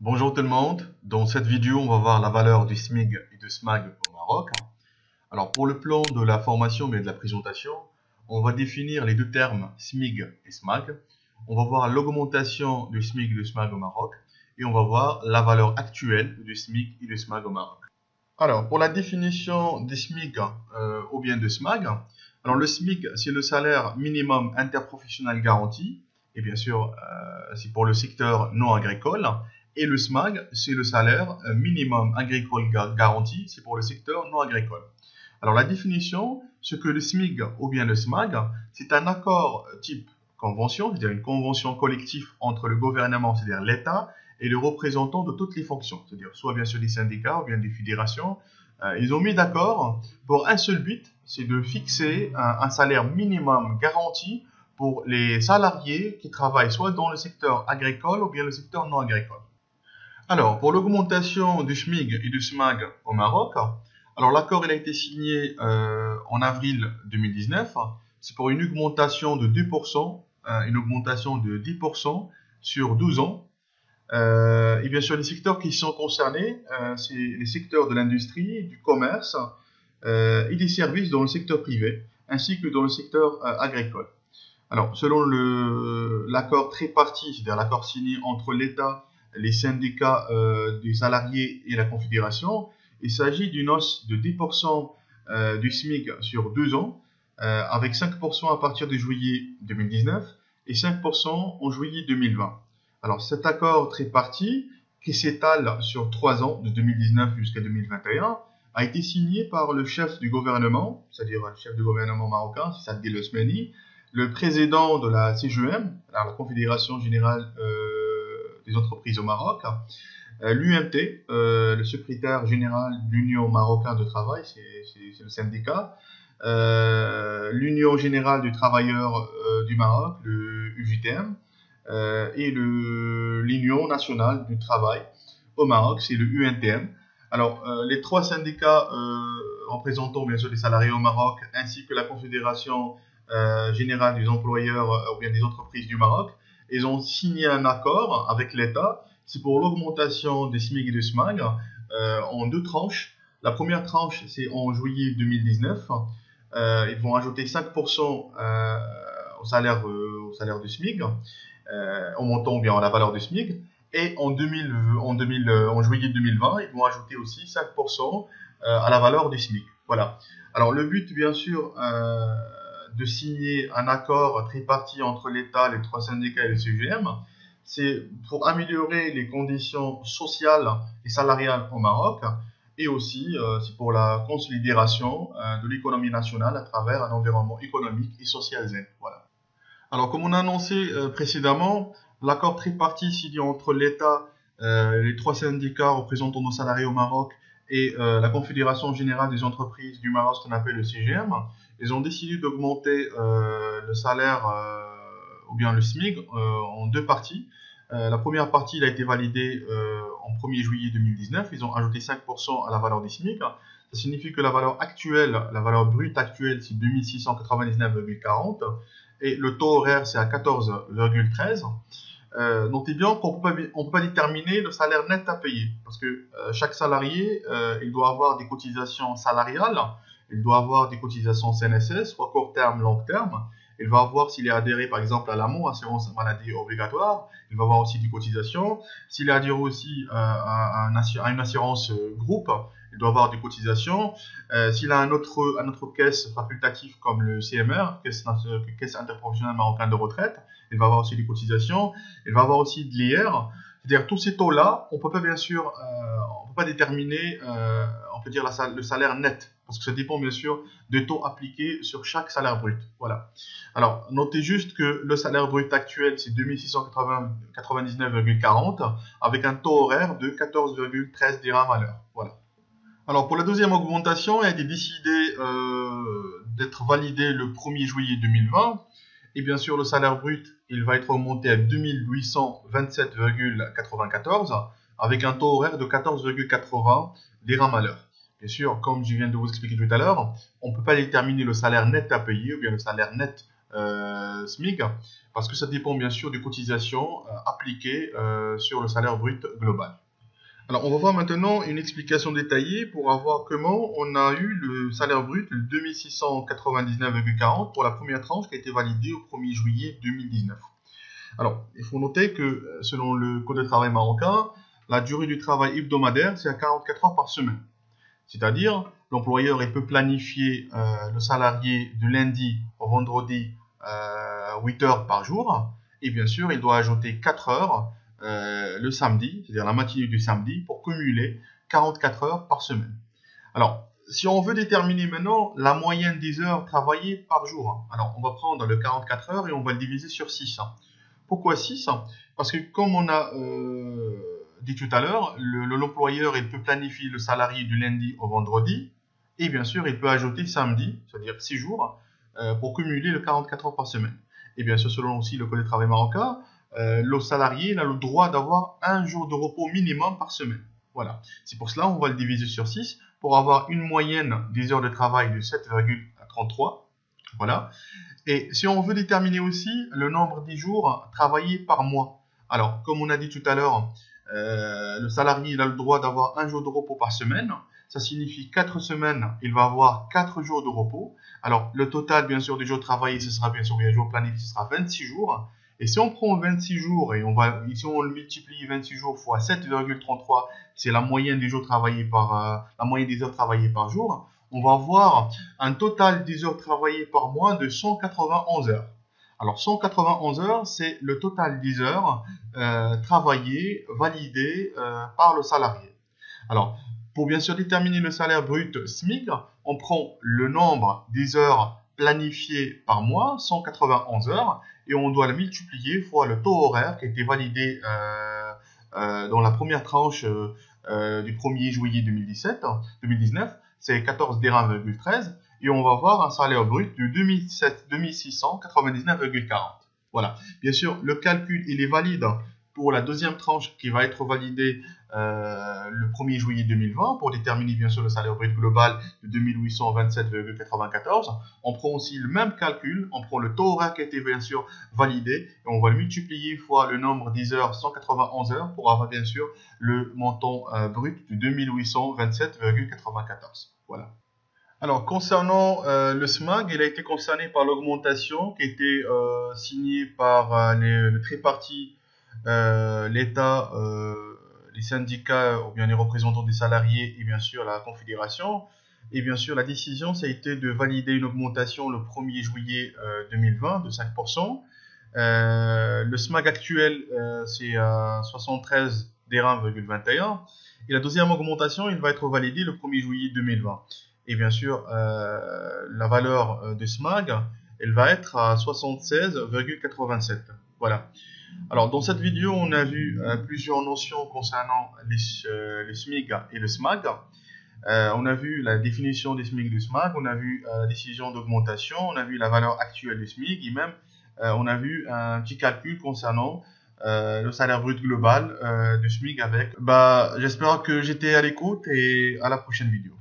Bonjour tout le monde, dans cette vidéo on va voir la valeur du SMIG et du SMAG au Maroc. Alors pour le plan de la formation mais de la présentation, on va définir les deux termes SMIG et SMAG. On va voir l'augmentation du SMIG et du SMAG au Maroc et on va voir la valeur actuelle du SMIG et du SMAG au Maroc. Alors pour la définition du SMIG ou bien du SMAG, alors le SMIG c'est le salaire minimum interprofessionnel garanti et bien sûr c'est pour le secteur non agricole. Et le SMAG, c'est le salaire minimum agricole garanti, c'est pour le secteur non agricole. Alors la définition, ce que le SMIG ou bien le SMAG, c'est un accord type convention, c'est-à-dire une convention collective entre le gouvernement, c'est-à-dire l'État, et le représentant de toutes les fonctions, c'est-à-dire soit bien sûr des syndicats ou bien des fédérations. Ils ont mis d'accord pour un seul but, c'est de fixer un salaire minimum garanti pour les salariés qui travaillent soit dans le secteur agricole ou bien le secteur non agricole. Alors, pour l'augmentation du SMIG et du SMAG au Maroc, alors l'accord il a été signé en avril 2019. C'est pour une augmentation de 2%, une augmentation de 10% sur 12 ans. Et bien sûr, les secteurs qui sont concernés, c'est les secteurs de l'industrie, du commerce et des services dans le secteur privé, ainsi que dans le secteur agricole. Alors, selon l'accord tripartite, c'est-à-dire l'accord signé entre l'État, les syndicats des salariés et la Confédération, il s'agit d'une hausse de 10% du SMIC sur 2 ans, avec 5% à partir de juillet 2019 et 5% en juillet 2020. Alors cet accord tripartite, qui s'étale sur 3 ans, de 2019 jusqu'à 2021, a été signé par le chef du gouvernement, c'est-à-dire le chef du gouvernement marocain, c'est Saad El Ousmani, le président de la CGM, la Confédération Générale des Entreprises au Maroc, l'UMT, le secrétaire général de l'Union Marocaine de Travail, c'est le syndicat, l'Union Générale des Travailleurs du Maroc, le UJTM, et l'Union Nationale du Travail au Maroc, c'est le UNTM. Alors, les trois syndicats représentant bien sûr les salariés au Maroc, ainsi que la Confédération générale des employeurs ou bien des entreprises du Maroc, ils ont signé un accord avec l'État. C'est pour l'augmentation des SMIC et du SMAG en deux tranches. La première tranche, c'est en juillet 2019. Ils vont ajouter 5% au salaire du SMIC, en montant bien la valeur du SMIC. Et en juillet 2020, ils vont ajouter aussi 5% à la valeur du SMIC. Voilà. Alors le but, bien sûr, de signer un accord tripartite entre l'État, les trois syndicats et le CGM, c'est pour améliorer les conditions sociales et salariales au Maroc, et aussi c'est pour la consolidation de l'économie nationale à travers un environnement économique et social zen. Voilà. Alors comme on a annoncé précédemment, l'accord tripartite signé entre l'État, les trois syndicats représentant nos salariés au Maroc et la Confédération Générale des Entreprises du Maroc, ce qu'on appelle le CGM, ils ont décidé d'augmenter le salaire ou bien le SMIC en deux parties. La première partie il a été validée en 1er juillet 2019. Ils ont ajouté 5% à la valeur du SMIC. Ça signifie que la valeur actuelle, la valeur brute actuelle, c'est 2699,40 et le taux horaire, c'est à 14,13. Notez bien qu'on ne peut pas déterminer le salaire net à payer parce que chaque salarié il doit avoir des cotisations salariales, il doit avoir des cotisations CNSS, soit court terme, long terme. Il va avoir, s'il est adhéré par exemple à l'AMO, assurance maladie obligatoire, il va avoir aussi des cotisations. S'il est adhéré aussi à une assurance groupe, il doit avoir des cotisations. S'il a un autre caisse facultative comme le CMR, caisse interprofessionnelle marocaine de retraite, il va avoir aussi des cotisations. Il va avoir aussi de l'IR. C'est-à-dire tous ces taux-là, on peut pas bien sûr, on peut pas déterminer, on peut dire le salaire net, parce que ça dépend bien sûr des taux appliqués sur chaque salaire brut. Voilà. Alors notez juste que le salaire brut actuel c'est 2699,40 avec un taux horaire de 14,13 dirhams à l'heure. Voilà. Alors pour la deuxième augmentation, elle a été décidée d'être validée le 1er juillet 2020. Et bien sûr, le salaire brut, il va être augmenté à 2827,94 avec un taux horaire de 14,80 dirhams à l'heure. Bien sûr, comme je viens de vous expliquer tout à l'heure, on ne peut pas déterminer le salaire net à payer ou bien le salaire net SMIC, parce que ça dépend bien sûr des cotisations appliquées sur le salaire brut global. Alors, on va voir maintenant une explication détaillée pour voir comment on a eu le salaire brut de 2699,40 pour la première tranche qui a été validée au 1er juillet 2019. Alors, il faut noter que selon le Code de travail marocain, la durée du travail hebdomadaire, c'est à 44 heures par semaine. C'est-à-dire, l'employeur peut planifier le salarié du lundi au vendredi 8 heures par jour. Et bien sûr, il doit ajouter 4 heures le samedi, c'est-à-dire la matinée du samedi, pour cumuler 44 heures par semaine. Alors, si on veut déterminer maintenant la moyenne des heures travaillées par jour, alors on va prendre le 44 heures et on va le diviser sur 6. Pourquoi 6? Parce que comme on a dit tout à l'heure, l'employeur peut planifier le salarié du lundi au vendredi et bien sûr il peut ajouter samedi, c'est-à-dire 6 jours, pour cumuler le 44 heures par semaine. Et bien sûr, selon aussi le Code du travail marocain, le salarié a le droit d'avoir un jour de repos minimum par semaine. Voilà. C'est pour cela on va le diviser sur 6 pour avoir une moyenne des heures de travail de 7,33. Voilà. Et si on veut déterminer aussi le nombre des jours travaillés par mois. Alors, comme on a dit tout à l'heure, le salarié a le droit d'avoir un jour de repos par semaine. Ça signifie 4 semaines, il va avoir 4 jours de repos. Alors, le total, bien sûr, des jours travaillés, ce sera bien sûr les jours planifiés, ce sera 26 jours. Et si on prend 26 jours et ici on le multiplie 26 jours fois 7,33, c'est la moyenne des jours travaillés la moyenne des heures travaillées par jour, on va avoir un total des heures travaillées par mois de 191 heures. Alors 191 heures, c'est le total des heures travaillées, validées par le salarié. Alors, pour bien sûr déterminer le salaire brut SMIC, on prend le nombre des heures planifiées par mois, 191 heures, et on doit le multiplier fois le taux horaire qui a été validé dans la première tranche du 1er juillet 2019, c'est 14,13 dirhams, et on va avoir un salaire brut de 2699,40. Voilà. Bien sûr, le calcul, il est valide pour la deuxième tranche qui va être validée le 1er juillet 2020 pour déterminer bien sûr le salaire brut global de 2827,94. On prend aussi le même calcul, on prend le taux horaire qui a été bien sûr validé et on va le multiplier fois le nombre des heures, 191 heures, pour avoir bien sûr le montant brut de 2827,94. Voilà. Alors, concernant le SMAG, il a été concerné par l'augmentation qui a été signée par le tripartite, l'État, les syndicats ou bien les représentants des salariés et bien sûr la Confédération. Et bien sûr, la décision, ça a été de valider une augmentation le 1er juillet 2020 de 5%. Le SMAG actuel, c'est 73 dirhams,21. Et la deuxième augmentation, il va être validée le 1er juillet 2020. Et bien sûr, la valeur de SMAG, elle va être à 76,87. Voilà. Alors, dans cette vidéo, on a vu plusieurs notions concernant les SMIC et le SMAG. On a vu la définition des SMIC et du SMAG, on a vu la décision d'augmentation, on a vu la valeur actuelle du SMIC et même on a vu un petit calcul concernant le salaire brut global du SMIC avec. J'espère que j'étais à l'écoute et à la prochaine vidéo.